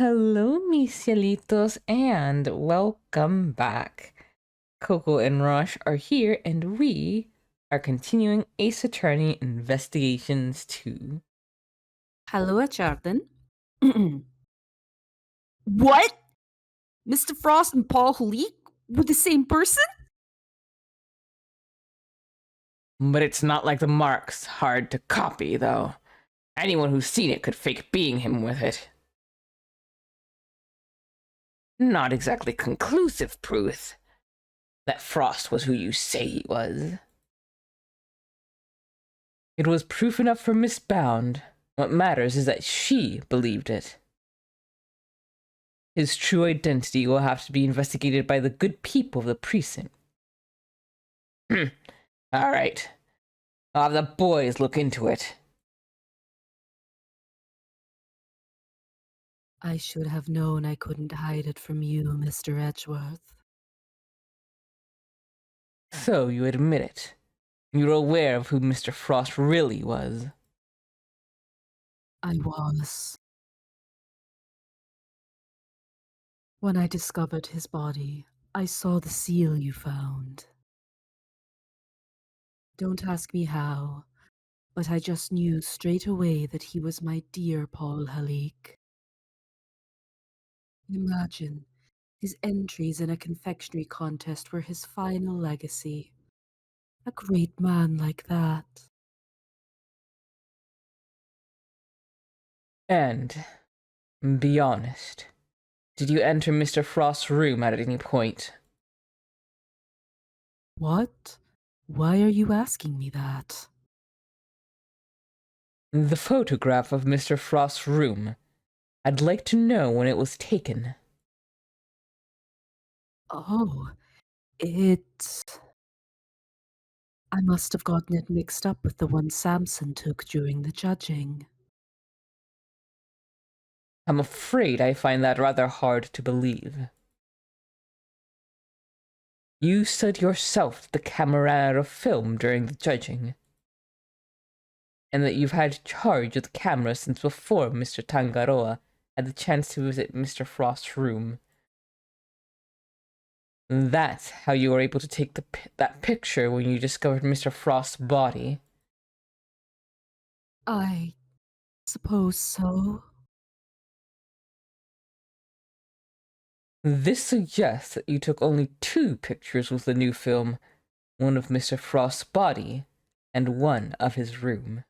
Hello, mis cielitos, and welcome back. Coco and Rush are here, and we are continuing Ace Attorney Investigations 2. Hello, Jordan. What? Mr. Frost and Paul Halik were the same person? But it's not like the mark's hard to copy, though. Anyone who's seen it could fake being him with it. Not exactly conclusive proof that Frost was who you say he was. It was proof enough for Miss Bound. What matters is that she believed it. His true identity will have to be investigated by the good people of the precinct. All right. I'll have the boys look into it. I should have known I couldn't hide it from you, Mr. Edgeworth. So you admit it. You're aware of who Mr. Frost really was. I was. When I discovered his body, I saw the seal you found. Don't ask me how, but I just knew straight away that he was my dear Paul Halik. Imagine, his entries in a confectionery contest were his final legacy. A great man like that. And, be honest, did you enter Mr. Frost's room at any point? What? Why are you asking me that? The photograph of Mr. Frost's room. I'd like to know when it was taken. Oh, it... I must have gotten it mixed up with the one Samson took during the judging. I'm afraid I find that rather hard to believe. You said yourself that the camera ran out of film during the judging, and that you've had charge of the camera since before Mr. Tangaroa had the chance to visit Mr. Frost's room. That's how you were able to take that picture when you discovered Mr. Frost's body. I suppose so. This suggests that you took only 2 pictures with the new film, one of Mr. Frost's body and one of his room.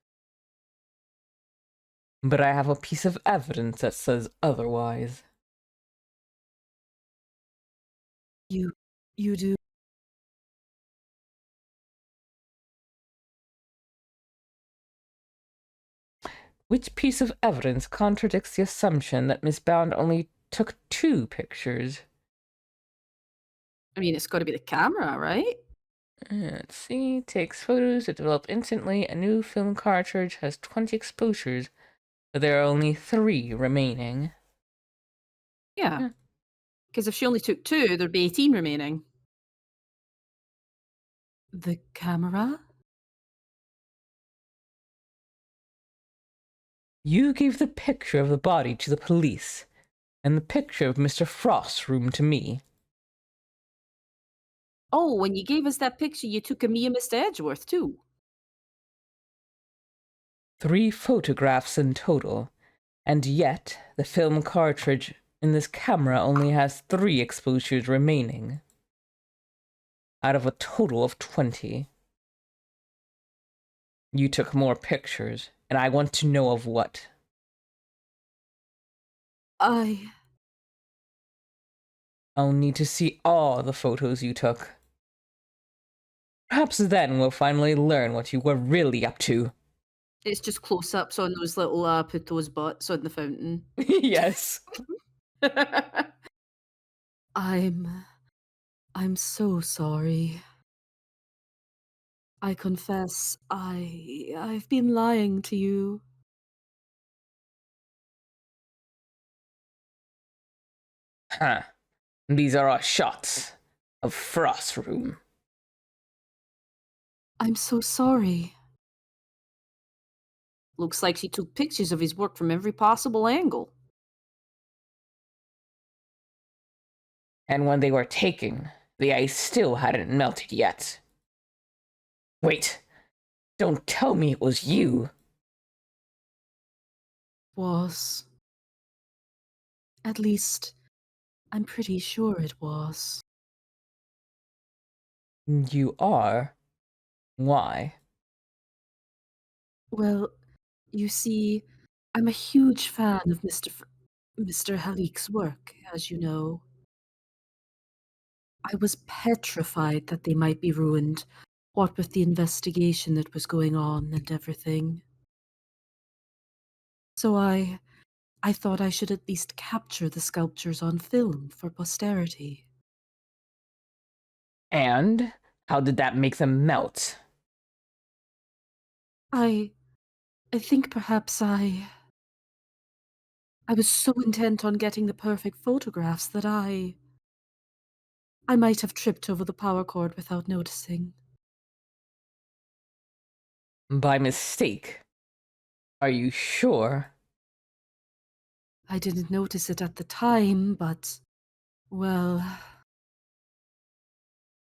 But I have a piece of evidence that says otherwise. You do. Which piece of evidence contradicts the assumption that Miss Bound only took 2 pictures? I mean, it's got to be the camera, right? Let's see. Takes photos to develop instantly. A new film cartridge has 20 exposures, but there are only 3 remaining. Yeah. Because if she only took 2, there'd be 18 remaining. The camera? You gave the picture of the body to the police, and the picture of Mr. Frost's room to me. Oh, when you gave us that picture, you took of me and Mr. Edgeworth, too. 3 photographs in total, and yet the film cartridge in this camera only has 3 exposures remaining, out of a total of 20. You took more pictures, and I want to know of what. I'll need to see all the photos you took. Perhaps then we'll finally learn what you were really up to. It's just close-ups on those little Puto's butts on the fountain. Yes. I'm so sorry. I confess, I've been lying to you. Huh. These are all shots of Frost's room. I'm so sorry. Looks like she took pictures of his work from every possible angle. And when they were taken, the ice still hadn't melted yet. Wait, don't tell me it was you. Was. At least, I'm pretty sure it was. You are? Why? Well, you see, I'm a huge fan of Mr. Halik's work, as you know. I was petrified that they might be ruined, what with the investigation that was going on and everything. So I thought I should at least capture the sculptures on film for posterity. And how did that make them melt? I I think perhaps I was so intent on getting the perfect photographs that I might have tripped over the power cord without noticing. By mistake. Are you sure? I didn't notice it at the time, but, well,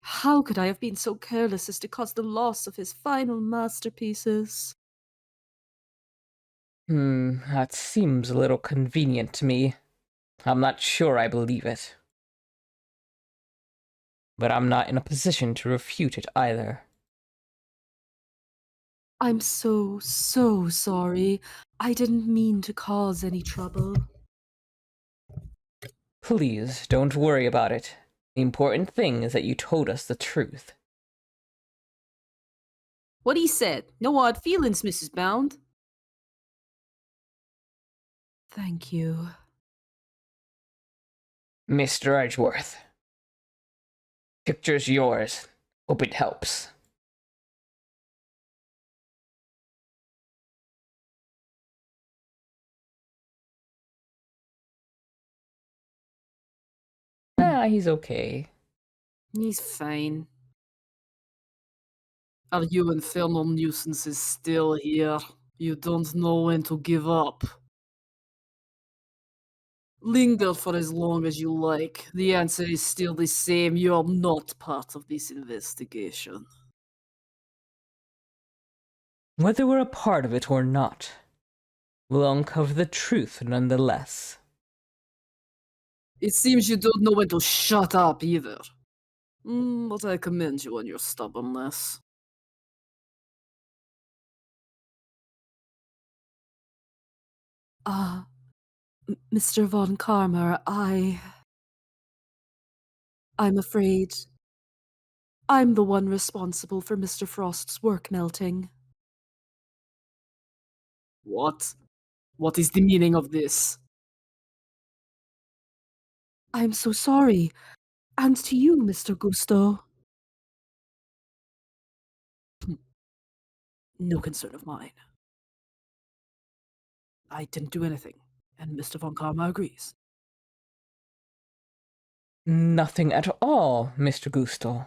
how could I have been so careless as to cause the loss of his final masterpieces? That seems a little convenient to me. I'm not sure I believe it. But I'm not in a position to refute it either. I'm so, so sorry. I didn't mean to cause any trouble. Please, don't worry about it. The important thing is that you told us the truth. What he said. No odd feelings, Mrs. Bound. Thank you. Mr. Edgeworth. Picture's yours. Hope it helps. He's okay. He's fine. Are you infernal nuisances still here? You don't know when to give up. Linger for as long as you like. The answer is still the same. You're not part of this investigation. Whether we're a part of it or not, we'll uncover the truth nonetheless. It seems you don't know when to shut up either. But I commend you on your stubbornness. Mr. Von Karmer, I'm afraid I'm the one responsible for Mr. Frost's work melting. What? What is the meaning of this? I'm so sorry. And to you, Mr. Gusto. No concern of mine. I didn't do anything, and Mr. Von Karma agrees. Nothing at all, Mr. Gusto.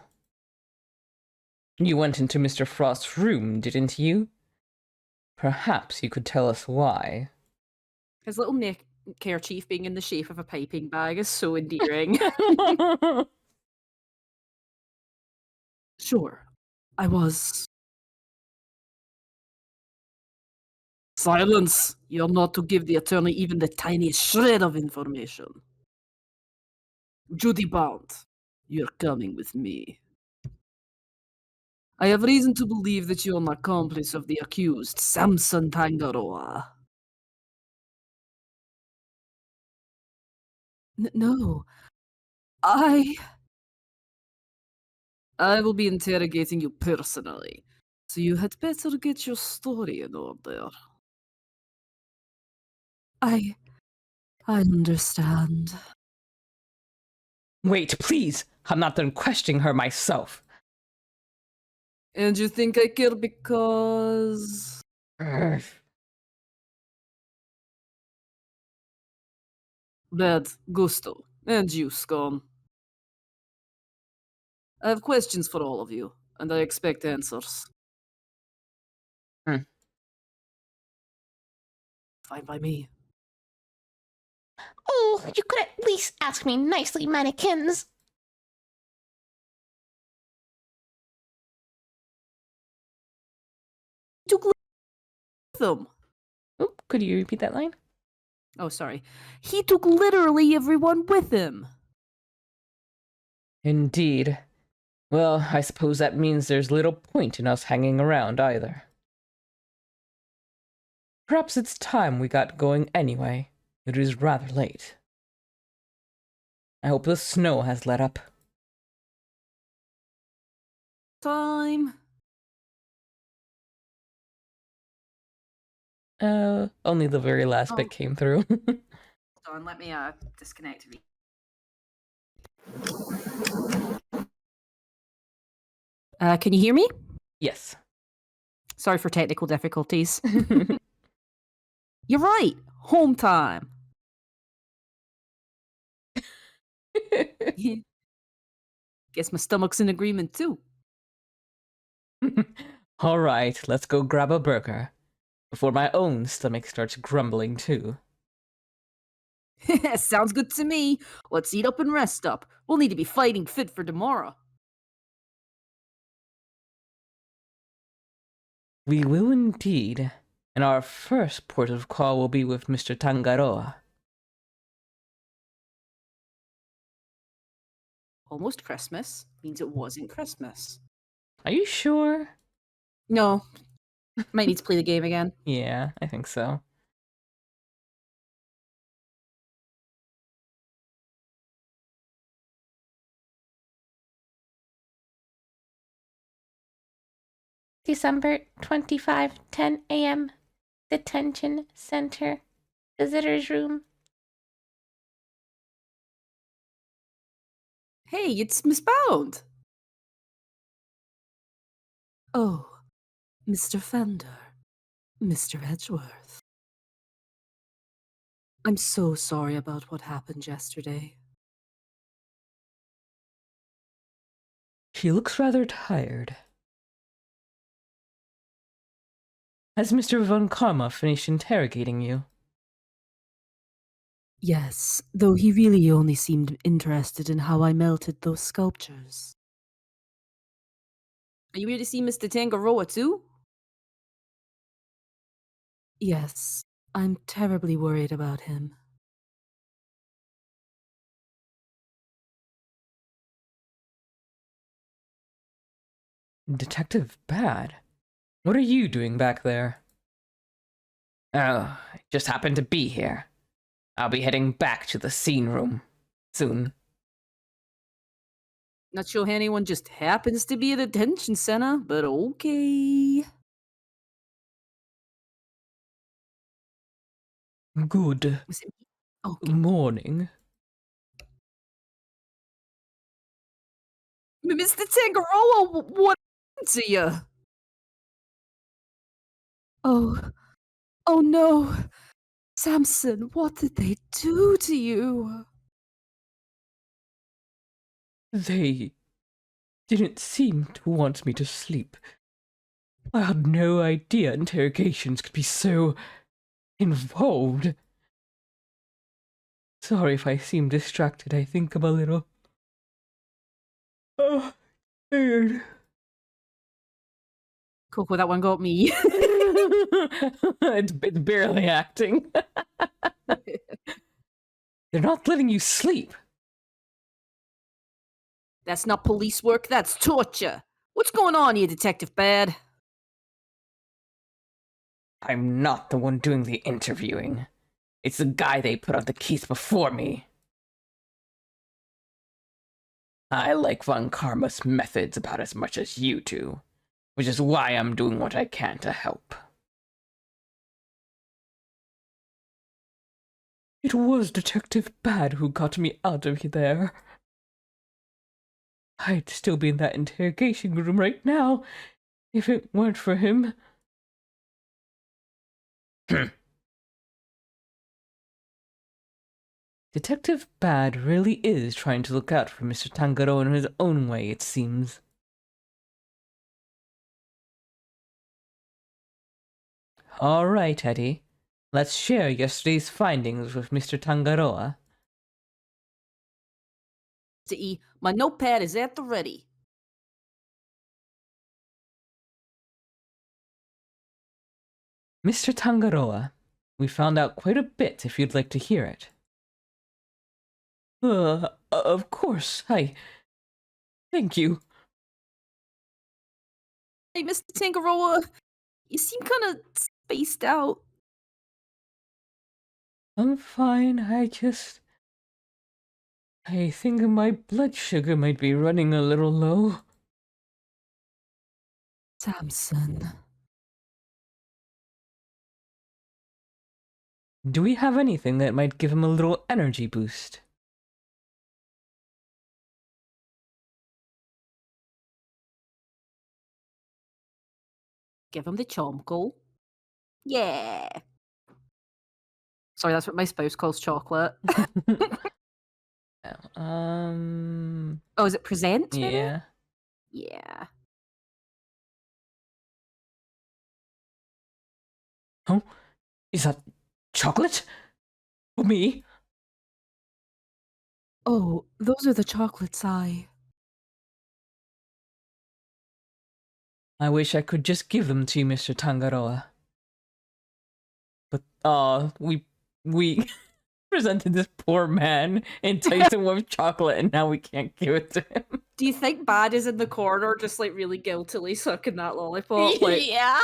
You went into Mr. Frost's room, didn't you? Perhaps you could tell us why. His little kerchief being in the shape of a piping bag is so endearing. Sure, I was. Silence! You're not to give the attorney even the tiniest shred of information. Judy Bound, you're coming with me. I have reason to believe that you're an accomplice of the accused, Samson Tangaroa. No, I will be interrogating you personally, so you had better get your story in order. I understand. Wait, please! I'm not done questioning her myself. And you think I care because... Urgh. Bad gusto. And you, Scone. I have questions for all of you, and I expect answers. Hmm. Fine by me. Oh, you could at least ask me nicely, mannequins. them. Oh, could you repeat that line? Oh, sorry. He took literally everyone with him. Indeed. Well, I suppose that means there's little point in us hanging around either. Perhaps it's time we got going anyway. It is rather late. I hope the snow has let up. Time. Only the very last Oh, bit came through. hold on. Let me disconnect. Can you hear me? Yes. Sorry for technical difficulties. You're right. Home time. Guess my stomach's in agreement too. All right, let's go grab a burger before my own stomach starts grumbling too. Sounds good to me. Let's eat up and rest up. We'll need to be fighting fit for tomorrow. We will indeed, and our first port of call will be with Mr. Tangaroa. Almost Christmas means it wasn't Christmas. Are you sure? No, might need to play the game again. Yeah, I think so. December 25, 10 a.m. Detention Center. Visitors room. Hey, it's Miss Bound. Oh, Mr. Fender. Mr. Edgeworth. I'm so sorry about what happened yesterday. She looks rather tired. Has Mr. Von Karma finished interrogating you? Yes, though he really only seemed interested in how I melted those sculptures. Are you here to see Mr. Tangaroa too? Yes, I'm terribly worried about him. Detective Bad? What are you doing back there? Oh, I just happened to be here. I'll be heading back to the scene room soon. Not sure how anyone just happens to be at a detention center, but okay. Good Was it me? Okay. morning. Mr. Tangaroa, what happened to you? Oh, oh no. Samson, what did they do to you? They didn't seem to want me to sleep. I had no idea interrogations could be so involved. Sorry if I seem distracted. I think I'm a little tired. Coco, that one got me. It's barely acting. They're not letting you sleep. That's not police work, that's torture. What's going on here, Detective Bad? I'm not the one doing the interviewing. It's the guy they put on the case before me. I like Von Karma's methods about as much as you do, which is why I'm doing what I can to help. It was Detective Bad who got me out of there. I'd still be in that interrogation room right now if it weren't for him. Detective Bad really is trying to look out for Mr. Tangaro in his own way, it seems. All right, Eddie. Let's share yesterday's findings with Mr. Tangaroa. My notepad is at the ready. Mr. Tangaroa, we found out quite a bit if you'd like to hear it. Of course. Thank you. Hey, Mr. Tangaroa, you seem kind of spaced out. I'm fine. I think my blood sugar might be running a little low. Samson. Do we have anything that might give him a little energy boost? Give him the chomko. Yeah. Sorry, that's what my spouse calls chocolate. Oh, is it present? Maybe? Yeah. Yeah. Oh, is that chocolate? For me? Oh, those are the chocolates I wish I could just give them to you, Mr. Tangaroa. But, we presented this poor man enticed him with chocolate, and now we can't give it to him. Do you think Bad is in the corner just like really guiltily sucking that lollipop? Like, Yeah.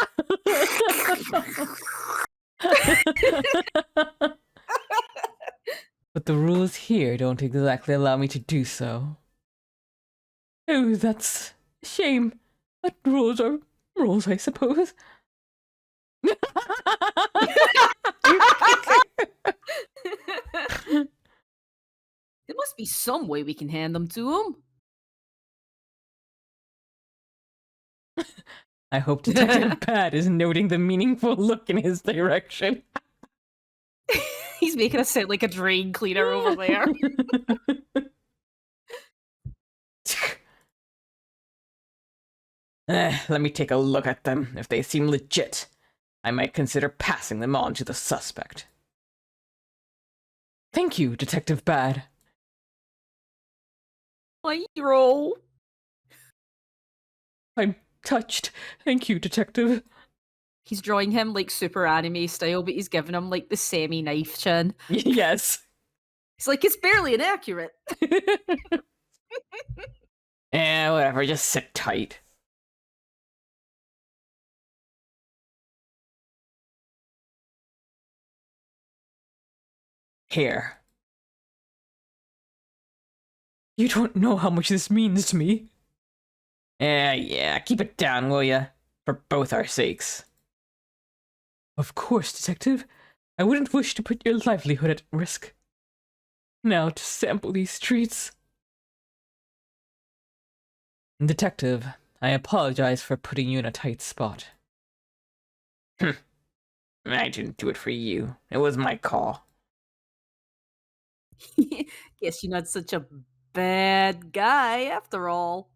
But the rules here don't exactly allow me to do so. Oh, that's a shame. But rules are rules, I suppose. there must be some way we can hand them to him. I hope Detective Pat is noting the meaningful look in his direction. He's making us sound like a drain cleaner over there. Let me take a look at them. If they seem legit, I might consider passing them on to the suspect. Thank you, Detective Bad. My hero. I'm touched. Thank you, Detective. He's drawing him like super anime style, but he's giving him like the semi-knife chin. Yes. He's like, it's barely inaccurate. Whatever, just sit tight. Here. You don't know how much this means to me. Yeah, keep it down, will ya? For both our sakes. Of course, Detective. I wouldn't wish to put your livelihood at risk. Now to sample these streets. Detective, I apologize for putting you in a tight spot. I didn't do it for you. It was my call. Guess you're not such a bad guy after all.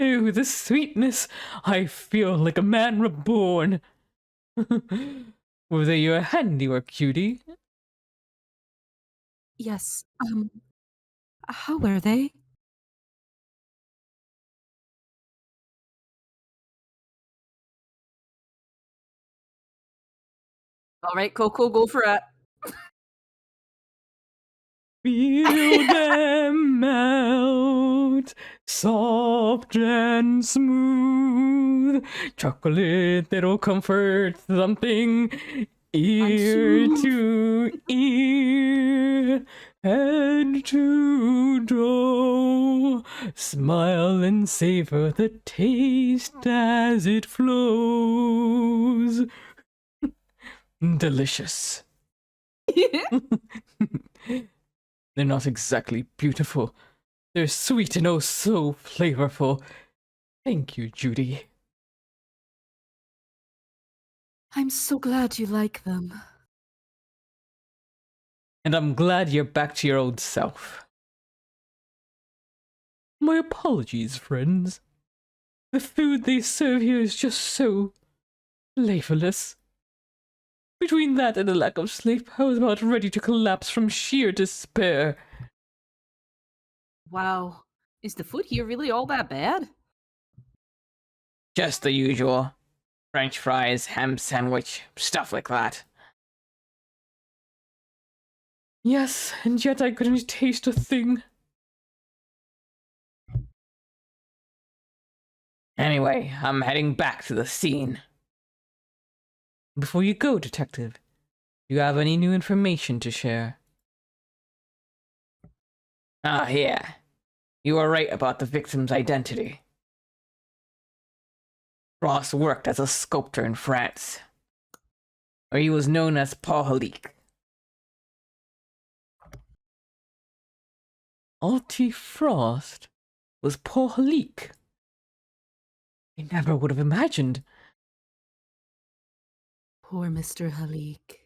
Ew, the sweetness! I feel like a man reborn. Were they your handiwork, cutie? Yes, how were they? All right, Coco, go for it. Feel them melt, soft and smooth. Chocolate that'll comfort something ear to ear, head to toe. Smile and savor the taste as it flows. Delicious. They're not exactly beautiful. They're sweet and oh so flavorful. Thank you, Judy. I'm so glad you like them. And I'm glad you're back to your old self. My apologies, friends. The food they serve here is just so flavorless. Between that and the lack of sleep, I was about ready to collapse from sheer despair. Wow. Is the food here really all that bad? Just the usual. French fries, ham sandwich, stuff like that. Yes, and yet I couldn't taste a thing. Anyway, I'm heading back to the scene. Before you go, Detective, do you have any new information to share? Ah, yeah. You were right about the victim's identity. Ross worked as a sculptor in France, where he was known as Paul Halik. Artie Frost was Paul Halik. I never would have imagined. Poor Mr. Halik.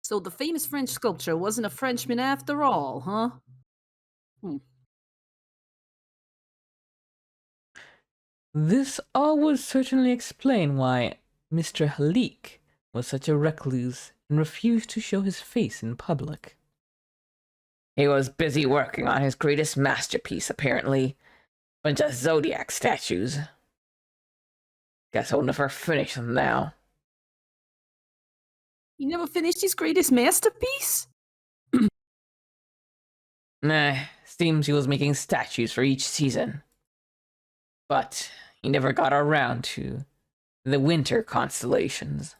So the famous French sculptor wasn't a Frenchman after all, huh? This all would certainly explain why Mr. Halik was such a recluse and refused to show his face in public. He was busy working on his greatest masterpiece, apparently. Bunch of zodiac statues. Guess I'll never finish them now. He never finished his greatest masterpiece? Nah, seems he was making statues for each season. But he never got around to the winter constellations.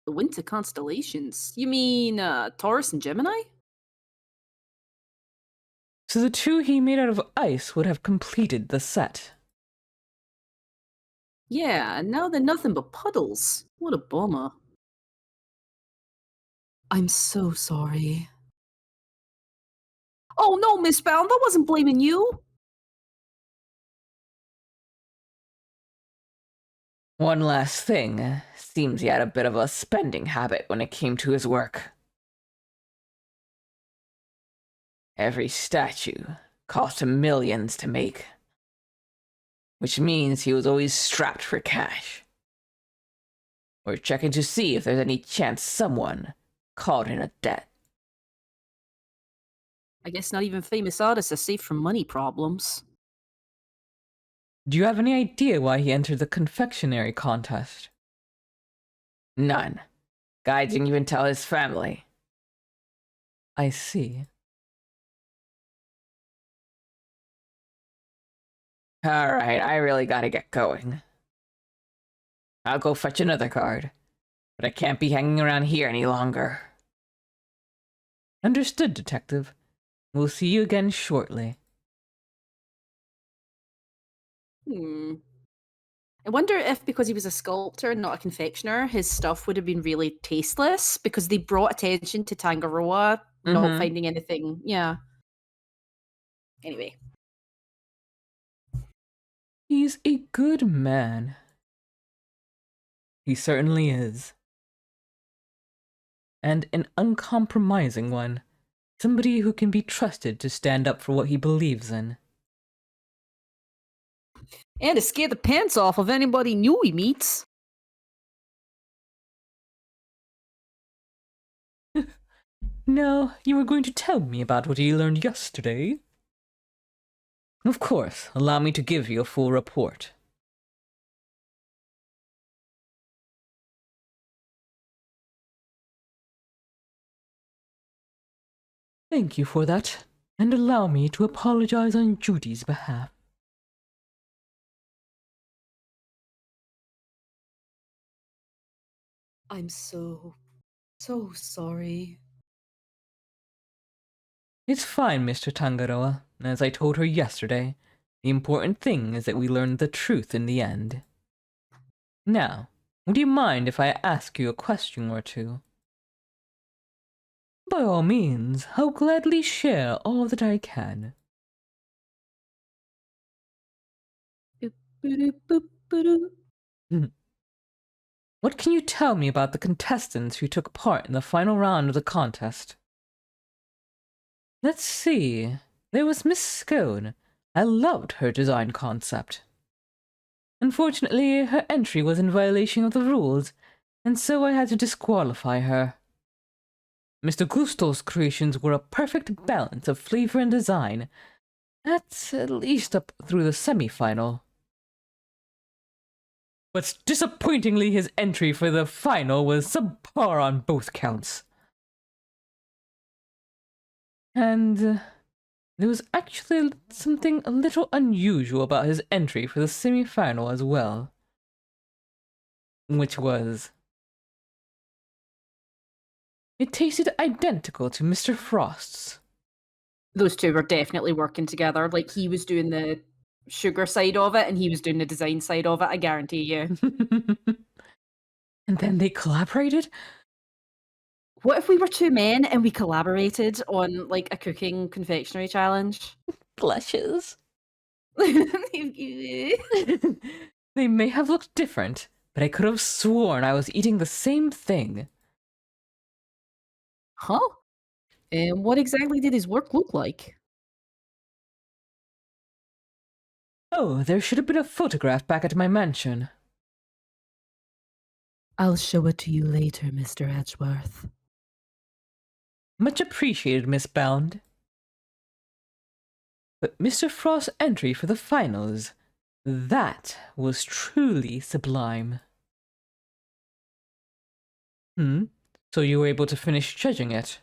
The winter constellations? You mean, Taurus and Gemini? So the two he made out of ice would have completed the set. Yeah, and now they're nothing but puddles. What a bummer. I'm so sorry. Oh no, Miss Bound, I wasn't blaming you. One last thing. Seems he had a bit of a spending habit when it came to his work. Every statue cost him millions to make. Which means he was always strapped for cash. We're checking to see if there's any chance someone caught in a debt. I guess not even famous artists are safe from money problems. Do you have any idea why he entered the confectionery contest? None. Guy didn't even tell his family. I see. Alright, I really gotta get going. I'll go fetch another card, but I can't be hanging around here any longer. Understood, Detective. We'll see you again shortly. I wonder if because he was a sculptor, not a confectioner, his stuff would have been really tasteless because they brought attention to Tangaroa not finding anything. Yeah. Anyway. He's a good man. He certainly is. And an uncompromising one. Somebody who can be trusted to stand up for what he believes in. And to scare the pants off of anybody new he meets. Now, you were going to tell me about what you learned yesterday? Of course, allow me to give you a full report. Thank you for that, and allow me to apologize on Judy's behalf. I'm so sorry. It's fine, Mr. Tangaroa. As I told her yesterday, the important thing is that we learn the truth in the end. Now, would you mind if I ask you a question or two? By all means, I'll gladly share all that I can. What can you tell me about the contestants who took part in the final round of the contest? Let's see. There was Miss Scone. I loved her design concept. Unfortunately, her entry was in violation of the rules, and so I had to disqualify her. Mr. Gusto's creations were a perfect balance of flavor and design, at least up through the semi-final. But disappointingly, his entry for the final was subpar on both counts. And there was actually something a little unusual about his entry for the semi-final as well. Which was... it tasted identical to Mr. Frost's. Those two were definitely working together. Like, he was doing the sugar side of it and he was doing the design side of it, I guarantee you. And then they collaborated? What if we were two men and we collaborated on, like, a cooking confectionery challenge? Blushes. They may have looked different, but I could have sworn I was eating the same thing. Huh? And what exactly did his work look like? Oh, there should have been a photograph back at my mansion. I'll show it to you later, Mr. Edgeworth. Much appreciated, Miss Bound. But Mr. Frost's entry for the finals, that was truly sublime. So you were able to finish judging it?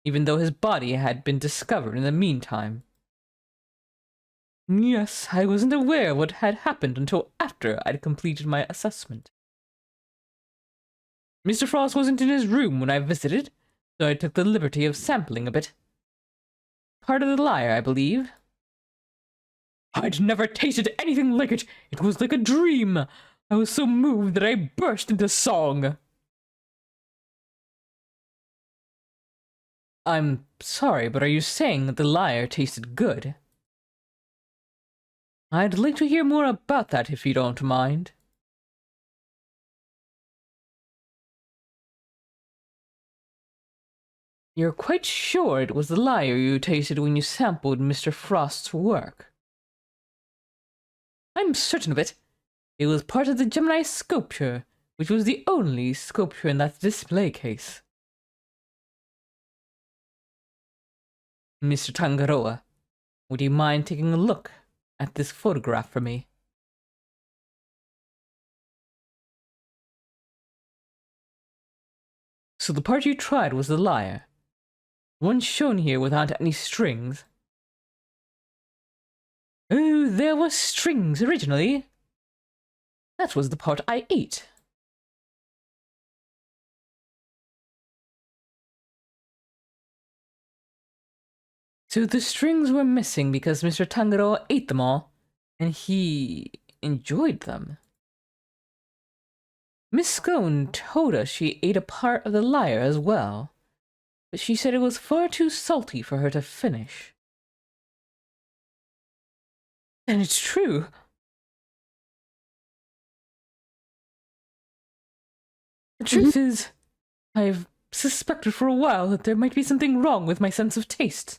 Even though his body had been discovered in the meantime? Yes, I wasn't aware of what had happened until after I'd completed my assessment. Mr. Frost wasn't in his room when I visited, so I took the liberty of sampling a bit. Part of the liar, I believe. I'd never tasted anything like it. It was like a dream. I was so moved that I burst into song. I'm sorry, but are you saying that the liar tasted good? I'd like to hear more about that if you don't mind. You're quite sure it was the liar you tasted when you sampled Mr. Frost's work? I'm certain of it. It was part of the Gemini sculpture, which was the only sculpture in that display case. Mr. Tangaroa, would you mind taking a look at this photograph for me? So the part you tried was the lyre. One shown here without any strings. Oh, there were strings originally. That was the part I ate. So the strings were missing because Mr. Tangaroa ate them all, and he enjoyed them. Miss Scone told us she ate a part of the lyre as well, but she said it was far too salty for her to finish. And it's true. The truth is, I've suspected for a while that there might be something wrong with my sense of taste.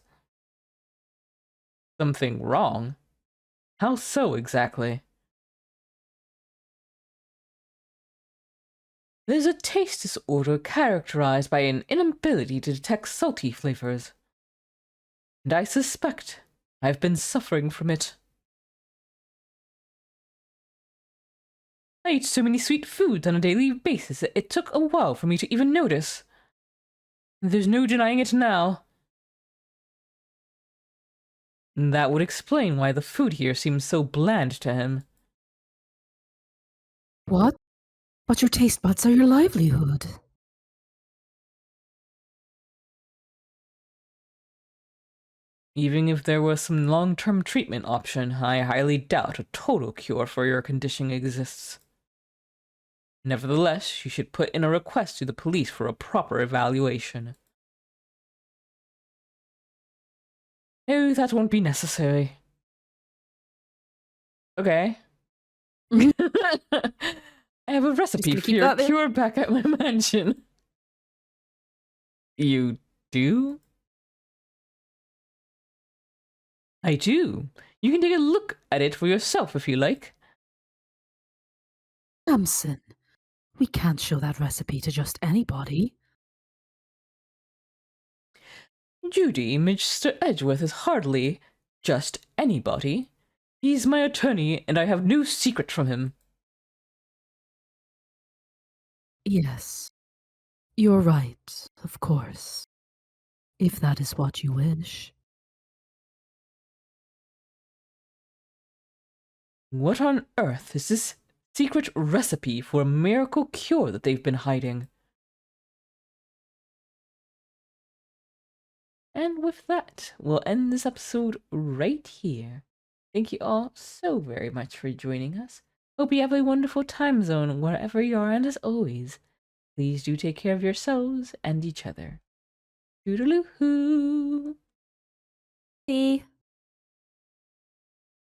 Something wrong? How so exactly? There's a taste disorder characterized by an inability to detect salty flavors. And I suspect I've been suffering from it. I eat so many sweet foods on a daily basis that it took a while for me to even notice. There's no denying it now. That would explain why the food here seems so bland to him. What? But your taste buds are your livelihood. Even if there was some long-term treatment option, I highly doubt a total cure for your condition exists. Nevertheless, you should put in a request to the police for a proper evaluation. Oh, that won't be necessary. Okay. I have a recipe for your cure back at my mansion. You do? I do. You can take a look at it for yourself if you like. Samson, we can't show that recipe to just anybody. Judy, Mr. Edgeworth is hardly just anybody. He's my attorney, and I have no secret from him. Yes, you're right, of course, if that is what you wish. What on earth is this secret recipe for a miracle cure that they've been hiding? And with that, we'll end this episode right here. Thank you all so very much for joining us. Hope you have a wonderful time zone wherever you are, and as always, please do take care of yourselves and each other. Toodaloo-hoo! See?